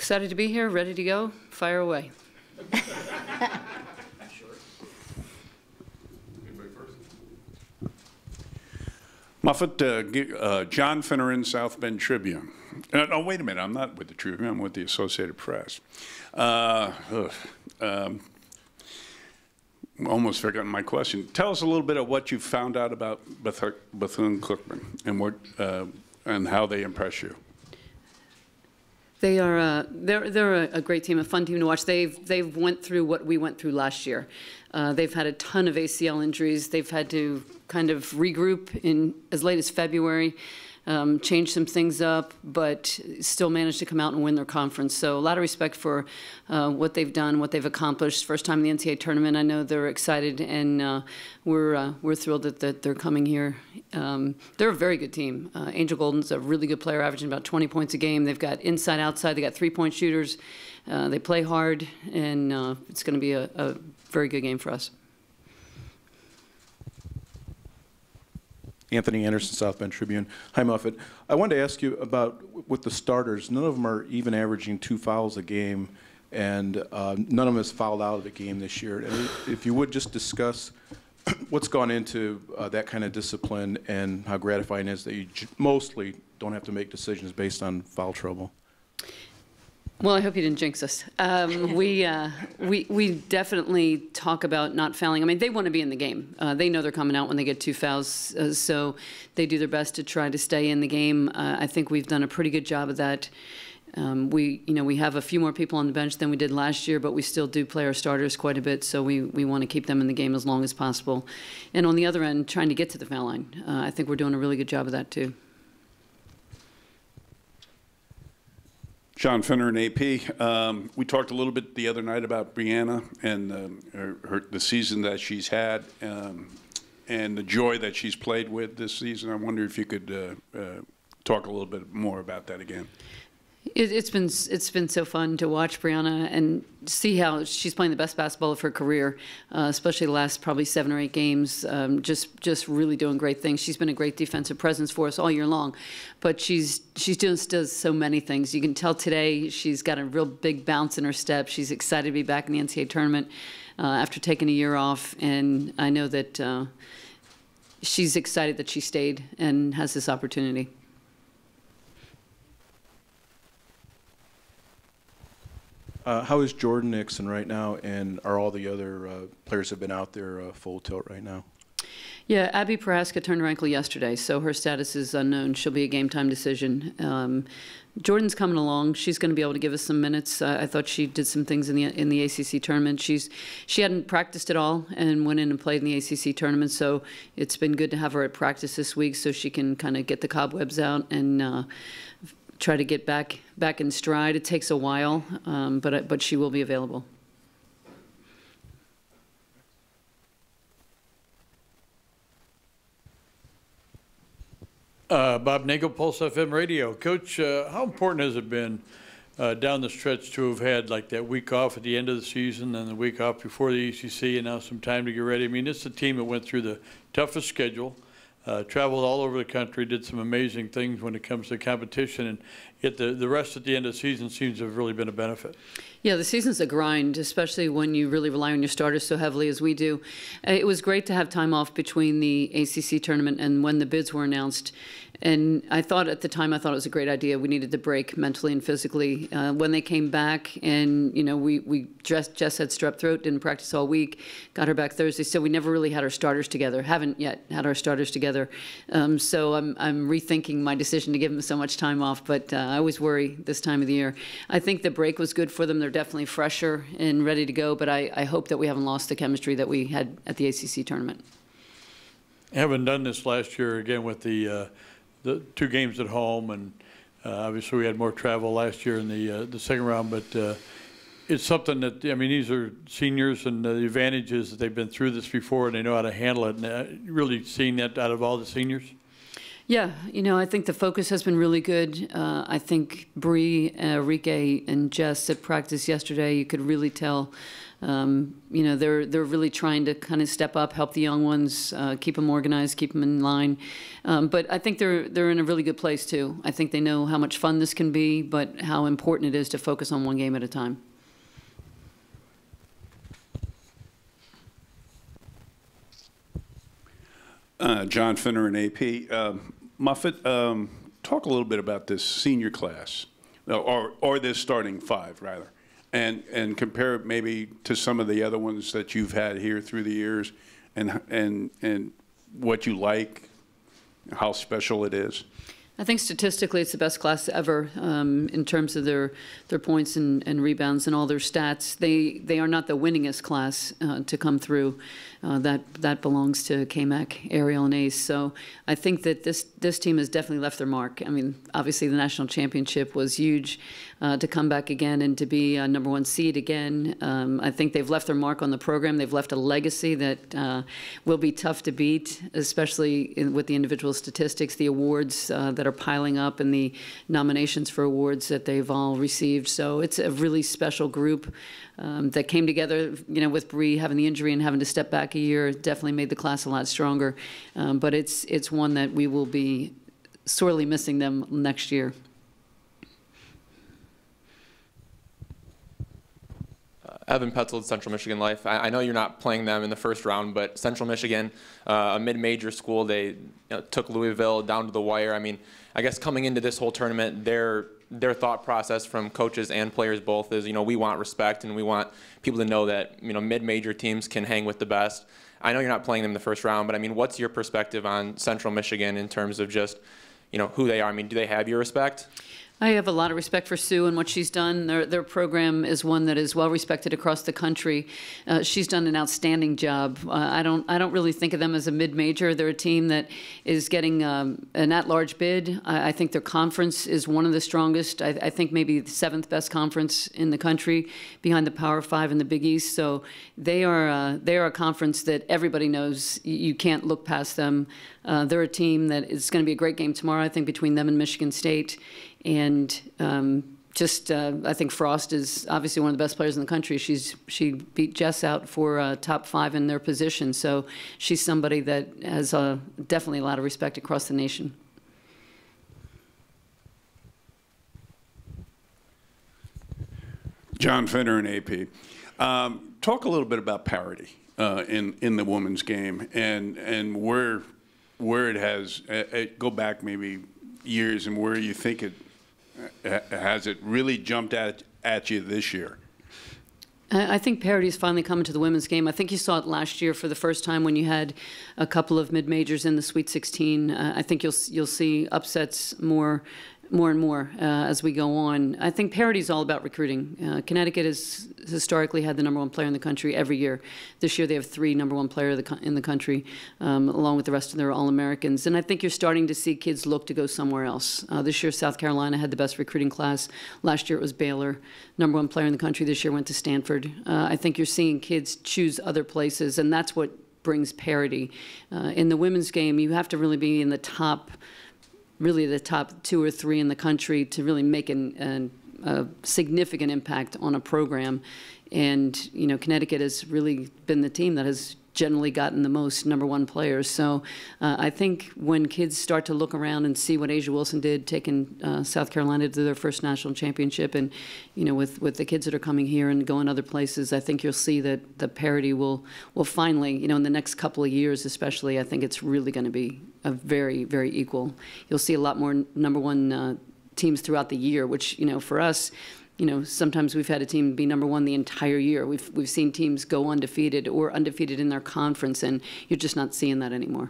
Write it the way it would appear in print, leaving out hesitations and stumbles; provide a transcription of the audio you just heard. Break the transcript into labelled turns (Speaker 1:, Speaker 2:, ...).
Speaker 1: Excited to be here, ready to go. Fire away.
Speaker 2: Muffet, John Finneran, South Bend Tribune. Oh, wait a minute. I'm not with the Tribune. I'm with the Associated Press. Almost forgotten my question. Tell us a little bit of what you found out about Bethune-Cookman and what and how they impress you.
Speaker 1: They are they're a great team, a fun team to watch. They've went through what we went through last year. They've had a ton of ACL injuries. They've had to kind of regroup in as late as February, change some things up, but still managed to come out and win their conference. So a lot of respect for what they've done, what they've accomplished. First time in the NCAA tournament. I know they're excited, and we're thrilled that they're coming here. They're a very good team. Angel Golden's a really good player, averaging about 20 points a game. They've got inside, outside. They got three-point shooters. They play hard, and it's going to be a very good game for us.
Speaker 3: Anthony Anderson, South Bend Tribune. Hi, Muffet. I wanted to ask you about with the starters. None of them are even averaging 2 fouls a game, and none of them has fouled out of the game this year. And if you would just discuss what's gone into that kind of discipline and how gratifying it is that you mostly don't have to make decisions based on foul trouble.
Speaker 1: Well, I hope you didn't jinx us. We definitely talk about not fouling. I mean, they want to be in the game. They know they're coming out when they get 2 fouls, so they do their best to try to stay in the game. I think we've done a pretty good job of that. We have a few more people on the bench than we did last year, but we still do play our starters quite a bit, so we want to keep them in the game as long as possible. And on the other end, trying to get to the foul line. I think we're doing a really good job of that too.
Speaker 2: John Finneran, AP. We talked a little bit the other night about Brianna and the season that she's had and the joy that she's played with this season. I wonder if you could talk a little bit more about that again.
Speaker 1: It's been so fun to watch Brianna and see how she's playing the best basketball of her career, especially the last probably 7 or 8 games. Just really doing great things. She's been a great defensive presence for us all year long, but she does so many things. You can tell today she's got a real big bounce in her step. She's excited to be back in the NCAA tournament after taking a year off, and I know that she's excited that she stayed and has this opportunity.
Speaker 3: How is Jordan Nixon right now, and are all the other players that have been out there full tilt right now?
Speaker 1: Yeah, Abby Prohaska turned her ankle yesterday, so her status is unknown. She'll be a game-time decision. Jordan's coming along. She's going to be able to give us some minutes. I thought she did some things in the ACC tournament. She hadn't practiced at all and went in and played in the ACC tournament, so it's been good to have her at practice this week so she can kind of get the cobwebs out and try to get back in stride. It takes a while, but she will be available.
Speaker 4: Bob Nagel, Pulse FM Radio. Coach, how important has it been down the stretch to have had like that week off at the end of the season and the week off before the ACC and now some time to get ready? I mean, it's a team that went through the toughest schedule. Traveled all over the country, did some amazing things when it comes to competition, and yet the rest at the end of the season seems to have really been a benefit.
Speaker 1: Yeah, the season's a grind, especially when you really rely on your starters so heavily as we do. It was great to have time off between the ACC tournament and when the bids were announced. And I thought at the time, it was a great idea. We needed the break mentally and physically. When they came back and, we Jess had strep throat, didn't practice all week, got her back Thursday. So we never really had our starters together. Haven't yet had our starters together. So I'm rethinking my decision to give them so much time off. But I always worry this time of the year. I think the break was good for them. They're definitely fresher and ready to go. But I hope that we haven't lost the chemistry that we had at the ACC tournament.
Speaker 4: Having done this last year again with the 2 games at home, and obviously we had more travel last year in the second round, but it's something that, I mean, these are seniors, and the advantage is that they've been through this before and they know how to handle it, and really seeing that out of all the seniors.
Speaker 1: Yeah, I think the focus has been really good. I think Bree, Enrique, and Jess at practice yesterday, you could really tell, they're really trying to kind of step up, help the young ones, keep them organized, keep them in line. But I think they're in a really good place too. I think they know how much fun this can be, but how important it is to focus on one game at a time.
Speaker 2: John Finner and AP. Muffet, talk a little bit about this senior class, or this starting five, rather, and compare it maybe to some of the other ones that you've had here through the years, and what you like, how special it is.
Speaker 1: I think statistically it's the best class ever in terms of their points and rebounds and all their stats. They are not the winningest class to come through. That belongs to KMAC, Ariel, and Ace. So I think that this team has definitely left their mark. I mean, obviously the national championship was huge. To come back again and to be a #1 seed again. I think they've left their mark on the program. They've left a legacy that will be tough to beat, especially with the individual statistics, the awards that are piling up, and the nominations for awards that they've all received. So it's a really special group that came together, with Bree having the injury and having to step back a year. Definitely made the class a lot stronger. But it's one that we will be sorely missing them next year.
Speaker 5: Evan Petzold, Central Michigan Life. I know you're not playing them in the first round, but Central Michigan, a mid-major school, they took Louisville down to the wire. I mean, I guess coming into this whole tournament, their thought process from coaches and players both is, we want respect and we want people to know that, mid-major teams can hang with the best. I know you're not playing them in the first round, but I mean, what's your perspective on Central Michigan in terms of just, who they are? I mean, do they have your respect?
Speaker 1: I have a lot of respect for Sue and what she's done. Their program is one that is well respected across the country. She's done an outstanding job. I don't really think of them as a mid-major. They're a team that is getting an at-large bid. I think their conference is one of the strongest. I think maybe the 7th best conference in the country, behind the Power 5 and the Big East. So they are a conference that everybody knows. You can't look past them. They're a team that is going to be a great game tomorrow, I think, between them and Michigan State. And I think Frost is obviously one of the best players in the country. She beat Jess out for top 5 in their position. So she's somebody that has definitely a lot of respect across the nation.
Speaker 2: John Finner and AP. Talk a little bit about parity in the women's game and where it has go back maybe years and where you think it has it really jumped at you this year?
Speaker 1: I think parity's finally coming to the women's game. I think you saw it last year for the first time when you had a couple of mid-majors in the Sweet 16. I think you'll see upsets more and more as we go on. I think parity is all about recruiting. Connecticut has historically had the #1 player in the country every year. This year they have 3 #1 players in the country, along with the rest of their All-Americans. And I think you're starting to see kids look to go somewhere else. This year South Carolina had the best recruiting class. Last year it was Baylor. #1 player in the country this year went to Stanford. I think you're seeing kids choose other places, and that's what brings parity. In the women's game, you have to really be in the top 2 or 3 in the country to really make a significant impact on a program. And, Connecticut has really been the team that has generally gotten the most #1 players. So I think when kids start to look around and see what Asia Wilson did, taking South Carolina to their first national championship, and, with the kids that are coming here and going other places, I think you'll see that the parity will finally, in the next couple of years especially, I think it's really going to be a very, very equal. You'll see a lot more #1 teams throughout the year, which, for us, sometimes we've had a team be #1 the entire year. We've seen teams go undefeated or undefeated in their conference, and you're just not seeing that anymore.